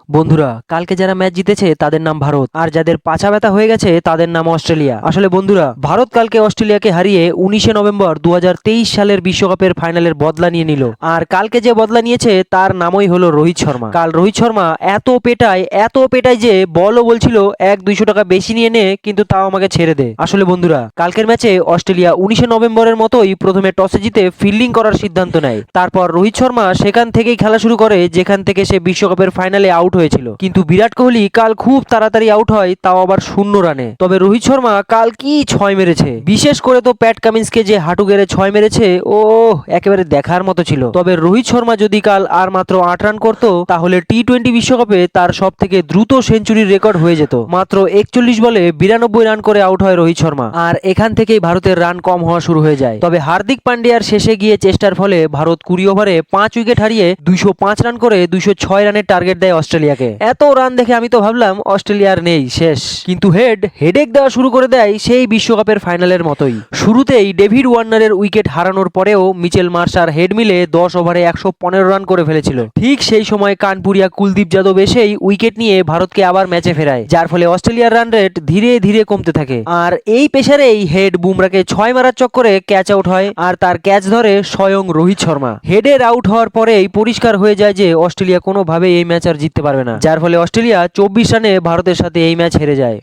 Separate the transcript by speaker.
Speaker 1: বন্ধুরা, কালকে যারা ম্যাচ জিতেছে তাদের নাম ভারত, আর যাদের পাছা ব্যথা হয়ে গেছে তাদের নাম অস্ট্রেলিয়া। আসলে বন্ধুরা, ভারত কালকে অস্ট্রেলিয়াকে হারিয়ে 19শে নভেম্বর 2023 সালের বিশ্বকাপের ফাইনালের বদলা নিয়ে নিল। আর কালকে যে বদলা নিয়েছে তার নামই হলো রোহিত শর্মা। কাল রোহিত শর্মা এত পেটায় যে বলও বলছিল 100-200 টাকা বেশি নিয়ে নে, কিন্তু তাও আমাকে ছেড়ে দে। আসলে বন্ধুরা, কালকের ম্যাচে অস্ট্রেলিয়া 19শে নভেম্বরের মতোই প্রথমে টসে জিতে ফিল্ডিং করার সিদ্ধান্ত নেয়। তারপর রোহিত শর্মা সেখান থেকেই খেলা শুরু করে যেখান থেকে সে বিশ্বকাপের ফাইনালে আউট হয়েছিল। কিন্তু বিরাট কোহলি কাল খুব তাড়াতাড়ি আউট হয়, তাও আবার 0 রানে। তবে রোহিত শর্মা কাল কি 6 মেরেছে, বিশেষ করে তো প্যাট কামিন্সকে যে হাঁটু গেড়ে 6 মেরেছে, ও একেবারে দেখার মতো ছিল। তবে রোহিত শর্মা যদি কাল আর মাত্র 8 রান করত, তাহলে টি-20 বিশ্বকাপে তার সব থেকে দ্রুত সেঞ্চুরির রেকর্ড হয়ে যেত। মাত্র 41 বলে 92 রান করে আউট হয় রোহিত শর্মা, আর এখান থেকেই ভারতের রান কম হওয়া শুরু হয়ে যায়। তবে হার্দিক পান্ডিয়ার শেষে গিয়ে চেষ্টার ফলে ভারত 20 ওভারে 5 উইকেট হারিয়ে 205 রান করে 206 রানের টার্গেট দেয় অস্ট্রেলিয়াকে। এত রান দেখে আমি তো ভাবলাম অস্ট্রেলিয়ার নেই, শেষ। কিন্তু হেডেক দেওয়া শুরু করে দেয় সেই বিশ্বকাপের ফাইনালের মতোই। শুরুতেই ডেভিড ওয়ার্নারের উইকেট হারানোর পরেও মিচেল মার্শার হেড মিলে 10 ওভারে 115 রান করে ফেলেছিল। ঠিক সেই সময় কানপুরিয়া কুলদীপ যাদব এসেই উইকেট নিয়ে ভারতকে আবার ম্যাচে ফেরায়, যার ফলে অস্ট্রেলিয়ার রান রেট ধীরে ধীরে কমতে থাকে। আর এই পেসারেই হেড বুমরাকে 6 মারার চক্করে ক্যাচ আউট হয়, আর তার ক্যাচ ধরে স্বয়ং রোহিত শর্মা। হেডের আউট হওয়ার পরেই পরিষ্কার হয়ে যায় যে অস্ট্রেলিয়া কোনোভাবে এই ম্যাচ আর জিততে পারবে না, যার ফলে অস্ট্রেলিয়া 24 রানে ভারতের সাথে এই ম্যাচ হেরে যায়।